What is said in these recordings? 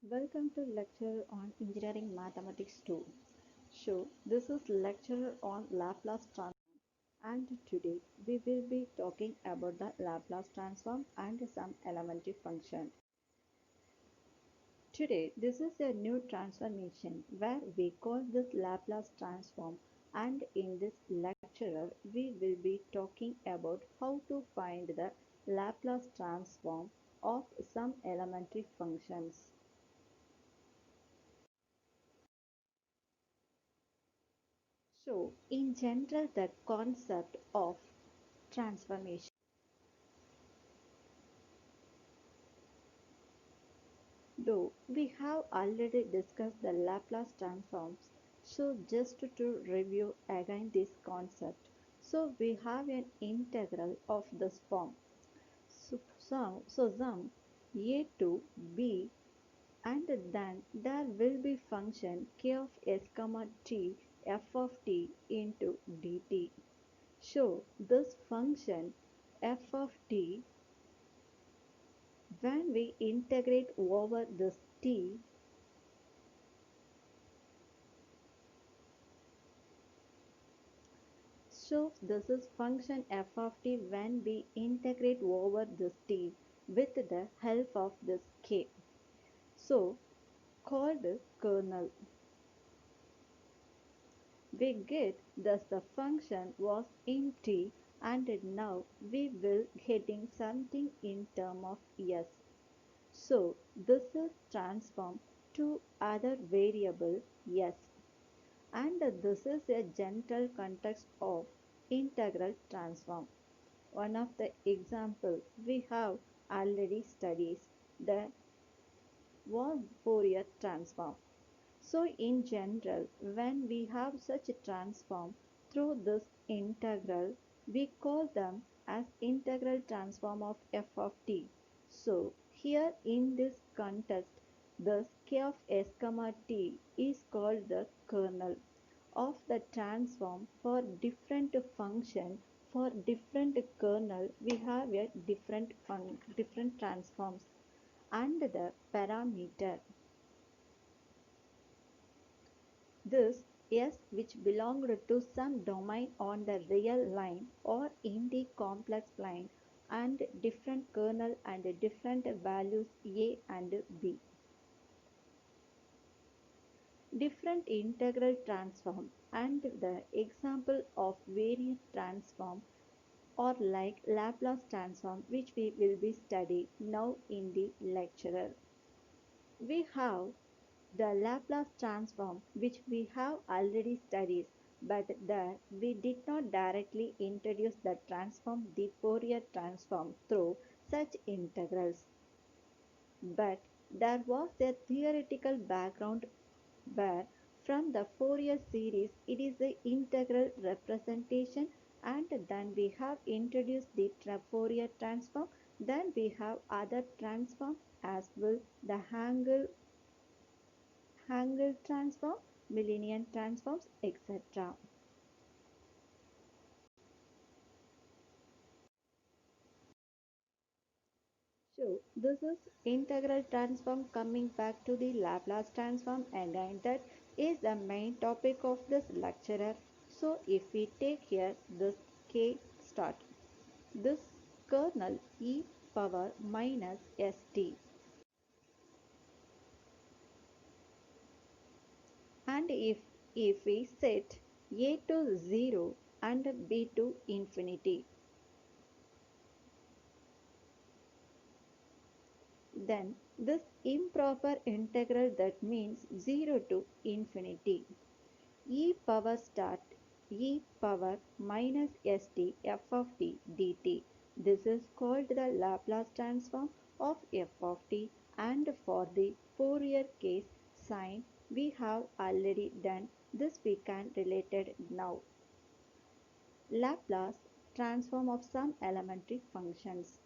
Welcome to lecture on Engineering Mathematics 2. So, this is lecture on Laplace transform and today we will be talking about the Laplace transform and some elementary function. Today, this is a new transformation where we call this Laplace transform and in this lecture we will be talking about how to find the Laplace transform of some elementary functions. So, in general, the concept of transformation, though we have already discussed the Laplace transforms, so just to review again this concept, so we have an integral of this form. So sum a to b and then there will be function k of s comma t f of t into dt. So this function f of t, when we integrate over this t, so this is function f of t when we integrate over this t with the help of this k. So called kernel. We get thus the function was in t and now we will getting something in term of s. So this is transformed to other variable s. And this is a general context of integral transform. One of the examples we have already studied the was Fourier transform. So in general, when we have such a transform through this integral, we call them as integral transform of f of t. So here in this context, this k of s comma t is called the kernel of the transform. For different function, for different kernel, we have a different transforms and the parameter. This S which belonged to some domain on the real line or in the complex line and different kernel and different values A and B. Different integral transform and the example of various transform or like Laplace transform which we will be studying now in the lecturer. We have the Laplace transform which we have already studied, but there we did not directly introduce the transform, the Fourier transform through such integrals. But there was a theoretical background where from the Fourier series it is the integral representation and then we have introduced the Fourier transform, then we have other transform as well the Hankel transform, Millennium transforms, etc. So this is integral transform. Coming back to the Laplace transform again, that is the main topic of this lecturer. So if we take here this k start, this kernel e power minus st, and if we set a to 0 and b to infinity, then this improper integral, that means 0 to infinity e power start e power minus st f of t dt. This is called the Laplace transform of f of t, and for the Fourier case sign we have already done this, we can relate it now. Laplace transform of some elementary functions.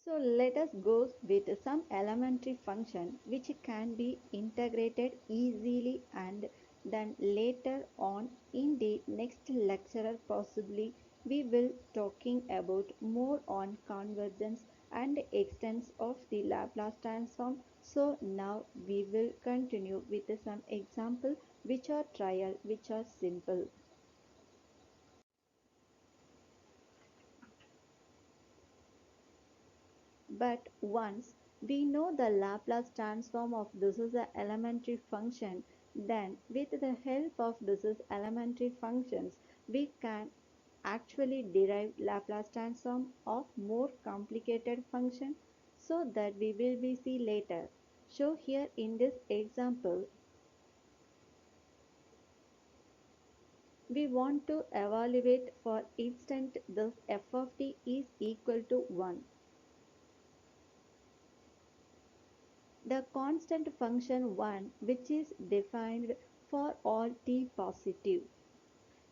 So let us go with some elementary function which can be integrated easily, and then later on in the next lecture possibly we will talking about more on convergence and extents of the Laplace transform. So now we will continue with some example which are trial, which are simple. But once we know the Laplace transform of this is a elementary function, then with the help of this is elementary functions, we can actually derive Laplace transform of more complicated function, so that we will be see later. So here in this example, we want to evaluate for instant this f of t is equal to 1. The constant function 1 which is defined for all t positive.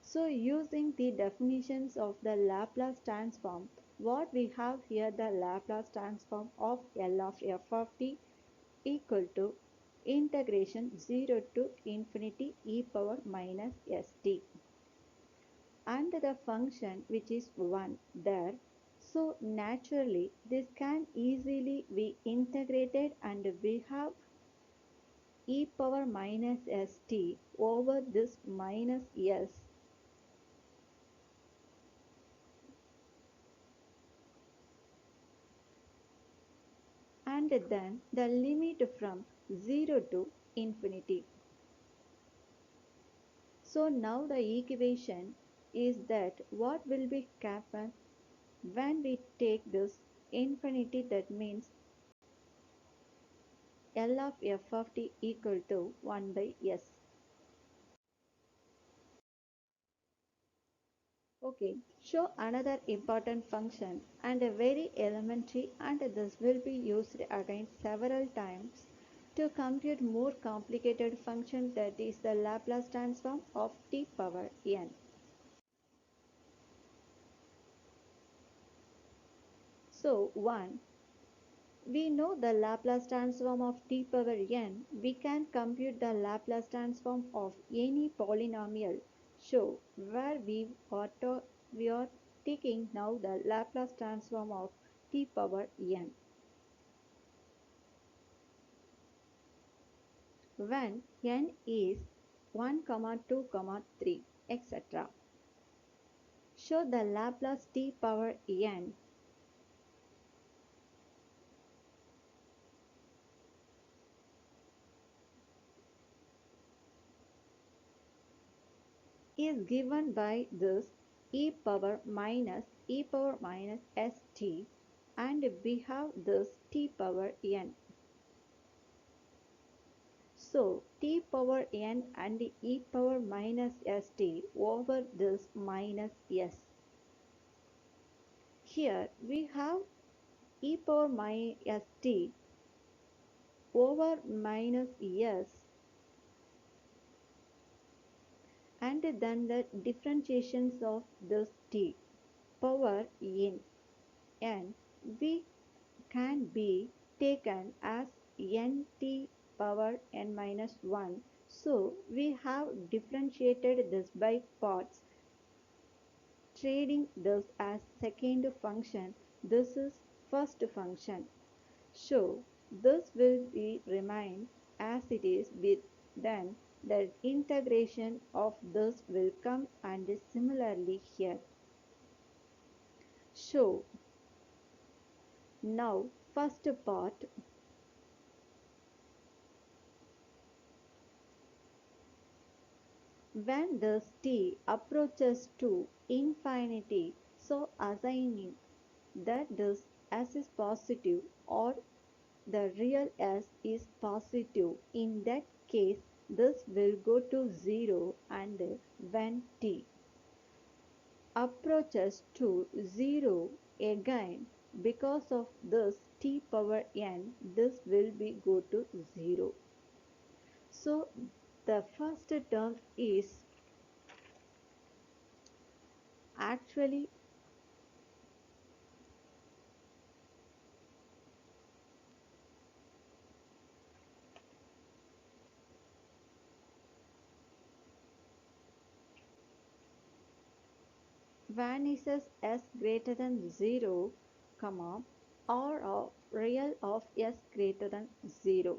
So using the definitions of the Laplace transform, what we have here the Laplace transform of L of f of t equal to integration 0 to infinity e power minus st, and the function which is 1 there. So naturally this can easily be integrated and we have e power minus st over this minus s, and then the limit from 0 to infinity. So now the equation is that what will be happen when we take this infinity, that means L of f of t equal to 1 by s. Okay, show another important function and a very elementary, and this will be used again several times to compute more complicated function, that is the Laplace transform of t power n. So 1, we know the Laplace transform of t power n, we can compute the Laplace transform of any polynomial. So where we are taking now the Laplace transform of t power n. When n is 1, 2, 3, etc. So the Laplace t power n is given by this e power minus st, and we have this t power n. So t power n and e power minus st over this minus s. Here we have e power minus st over minus s, and then the differentiations of this t power n we can be taken as nt power n minus 1. So we have differentiated this by parts, trading this as second function, this is first function. So this will be remain as it is, with then the integration of this will come, and similarly here. So now first part, when this t approaches to infinity, so assigning that this s is positive or the real s is positive, in that case this will go to 0, and when t approaches to 0 again, because of this t power n, this will be go to 0. So the first term is actually vanishes s greater than 0, comma, r of real of s greater than 0.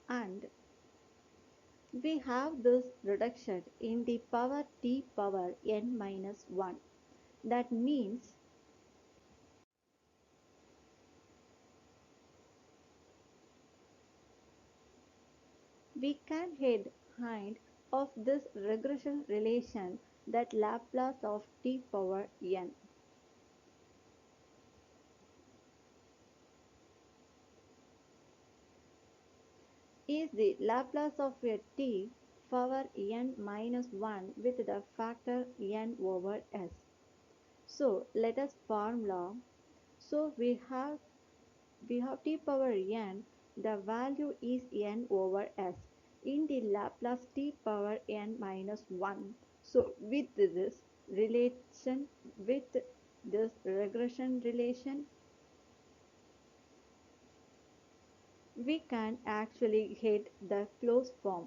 And we have this reduction in the power t power n minus 1. That means we can head hind of this regression relation that Laplace of t power n is the Laplace of a t power n minus 1 with the factor n over s. So let us formula. So we have t power n, the value is n over s in the Laplace t power n minus 1. So with this relation, with this regression relation, we can actually hit the closed form.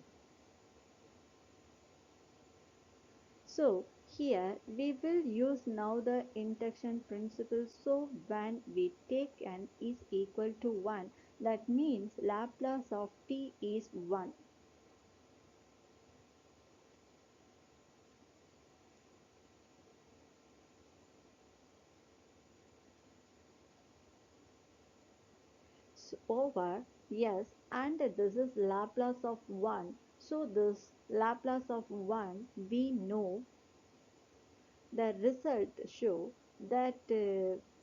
So here we will use now the induction principle. So when we take n is equal to 1, that means Laplace of t is 1. So over yes, and this is Laplace of 1. So this Laplace of 1 we know the result show that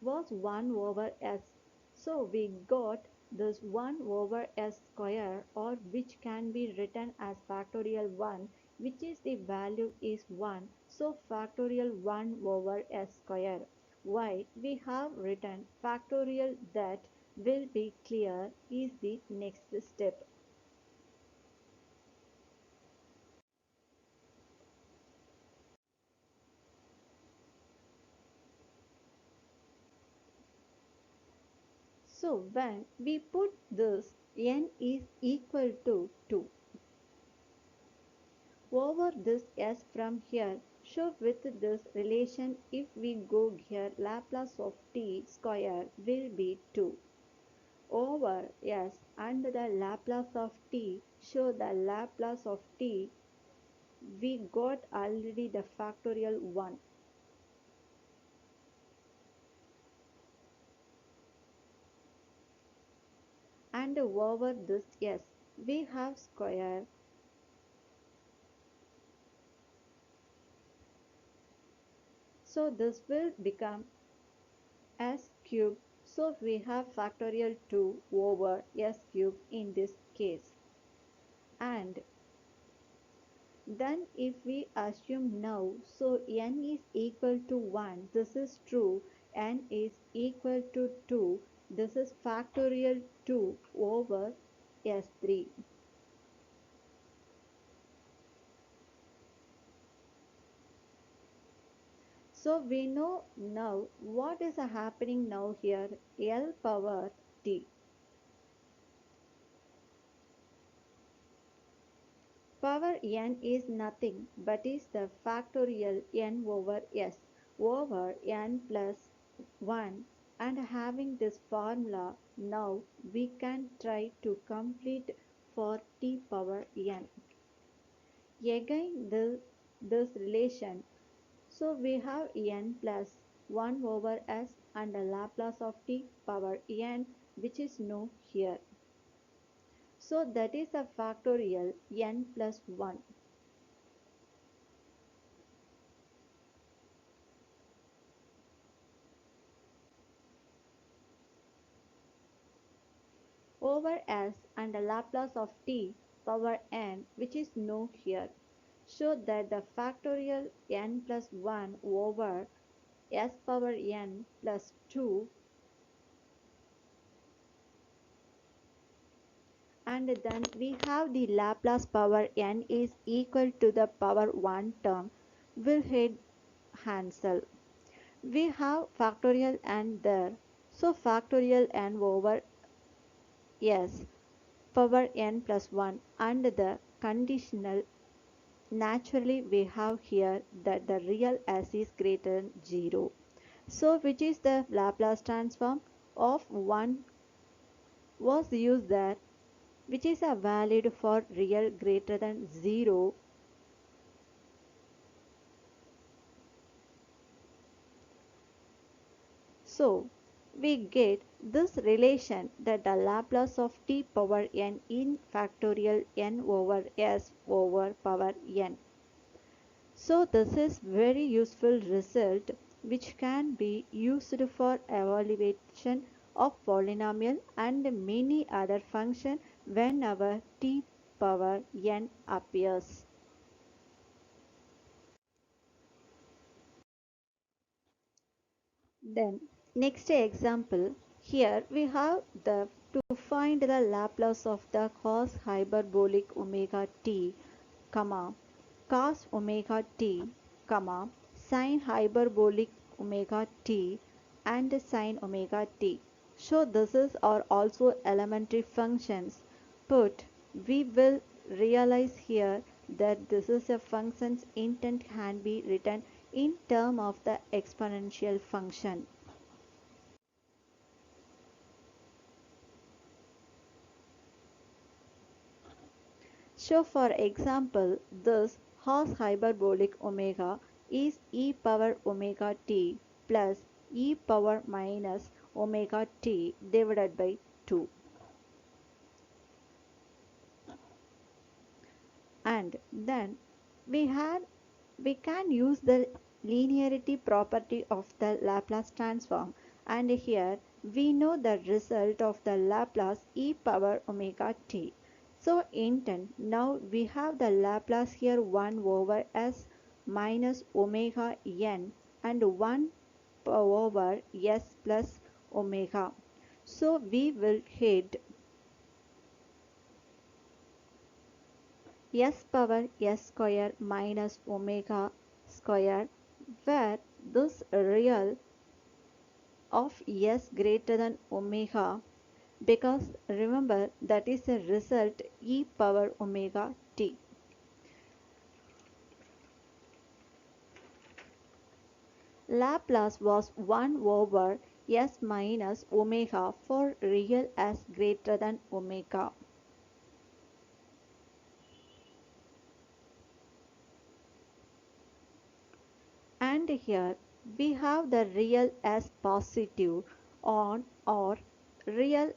was 1 over s. So we got this 1 over s square, or which can be written as factorial 1, which is the value is 1. So factorial 1 over s square. Why we have written factorial, that will be clear is the next step. So when we put this n is equal to 2 over this s from here, so with this relation if we go here, Laplace of t square will be 2 over s, and the Laplace of t, so the Laplace of t we got already the factorial 1, and over this s we have square. So this will become s cube. So we have factorial 2 over s cube in this case. And then if we assume now, so n is equal to 1, this is true, n is equal to 2, this is factorial 2 over s3. So we know now what is happening now here, L power t. Power n is nothing but is the factorial n over s over n plus 1, and having this formula now we can try to complete for t power n. Again this relation, so we have n plus 1 over s and the Laplace of t power n, which is known here. So that is a factorial n plus 1. over s and the Laplace of t power n, which is known here. Show that the factorial n plus 1 over s power n plus 2, and then we have the Laplace power n is equal to the power 1 term will hit cancel. We have factorial n there, so factorial n over s power n plus 1 and the conditional. Naturally we have here that the real s is greater than 0. So which is the Laplace transform of 1 was used there, which is a valid for real greater than 0. So we get this relation that the Laplace of t power n in factorial n over s over power n. So this is very useful result which can be used for evaluation of polynomial and many other function whenever t power n appears. Then next example, here we have the to find the Laplace of the cos hyperbolic omega t, comma, cos omega t, comma, sin hyperbolic omega t and sin omega t. So this is are also elementary functions. But we will realize here that this is a function's intent can be written in term of the exponential function. So for example, this cos hyperbolic omega is e power omega t plus e power minus omega t divided by 2. And then we had we can use the linearity property of the Laplace transform, and here we know the result of the Laplace e power omega t. So intent, now we have the Laplace here 1 over s minus omega n and 1 over s plus omega. So we will hit s power s square minus omega square, where this real of s greater than omega, because remember that is a result e power omega t. Laplace was 1 over s minus omega for real s greater than omega. And here we have the real s positive on or real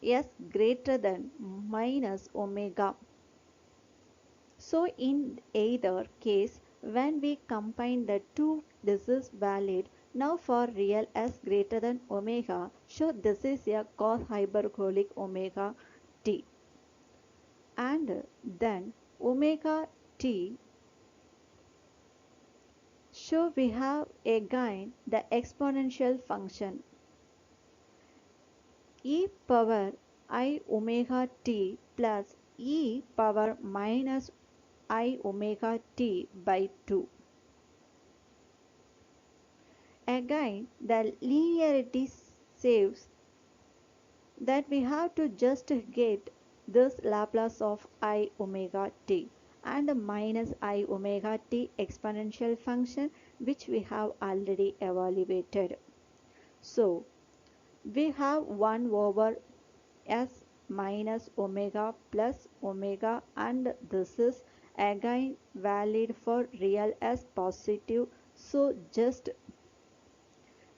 s greater than minus omega. So in either case, when we combine the two, this is valid. Now for real s greater than omega, so this is a cos hyperbolic omega t. And then omega t, so we have again the exponential function e power I omega t plus e power minus I omega t by 2. Again, the linearity says that we have to just get this Laplace of I omega t and minus I omega t exponential function which we have already evaluated. So, we have 1 over s minus omega plus omega, and this is again valid for real s positive. So just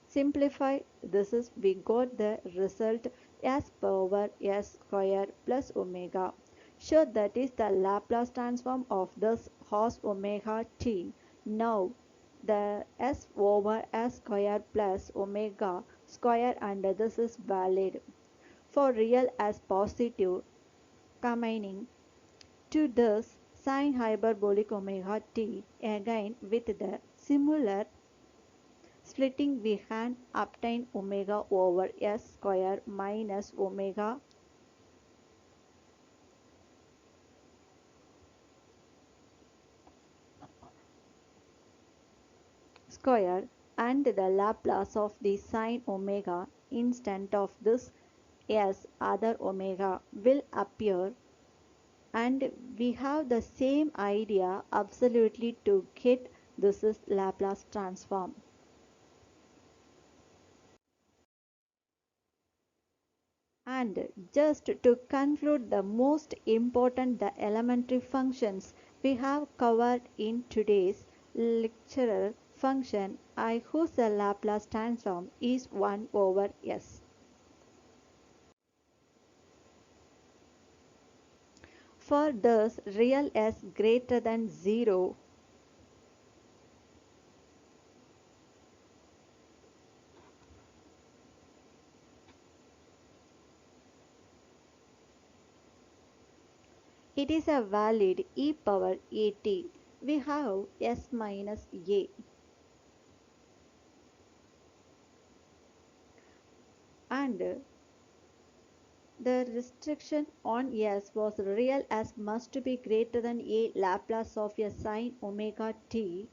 simplify this is we got the result s power s square plus omega. So that is the Laplace transform of this cos omega t. Now the s over s square plus omega square, and this is valid for real as positive, combining to this sin hyperbolic omega t again with the similar splitting we can obtain omega over s square minus omega square, and the Laplace of the sin omega instant of this s other omega will appear, and we have the same idea absolutely to get this is Laplace transform. And just to conclude, the most important the elementary functions we have covered in today's lecture function I whose Laplace transform is 1 over s. For this real s greater than 0, it is a valid e power at. We have s minus a, and the restriction on s was real s must be greater than a Laplace of a sin omega t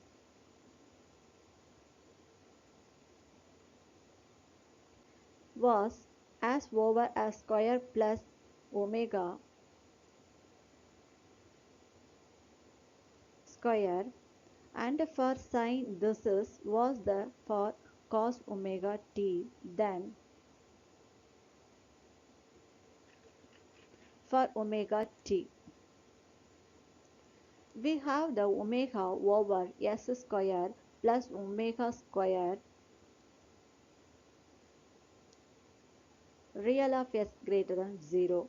was as over a square plus omega square, and for sin this is was the for cos omega t, then for omega t we have the omega over s square plus omega square real of s greater than 0.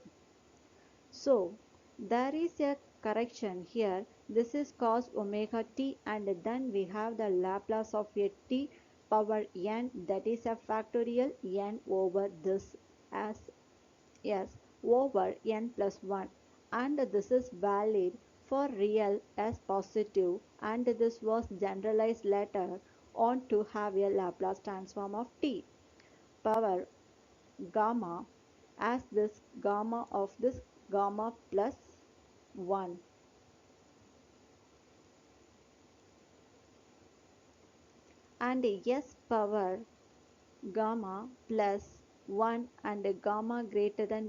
So there is a correction here. This is cos omega t, and then we have the Laplace of a t power n, that is a factorial n over this as s over n plus 1, and this is valid for real as positive, and this was generalized later on to have a Laplace transform of t power gamma as this gamma of this gamma plus 1, and s power gamma plus 1 and gamma greater than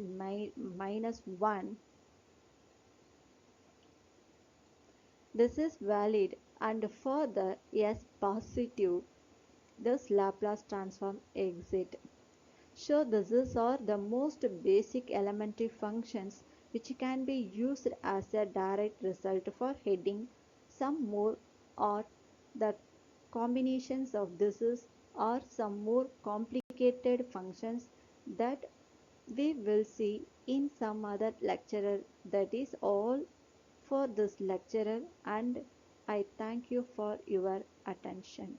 minus 1. This is valid, and for the s positive this Laplace transform exit. So these are the most basic elementary functions which can be used as a direct result for heading. Some more are the combinations of these or some more complicated functions that we will see in some other lecturer. That is all for this lecturer, and I thank you for your attention.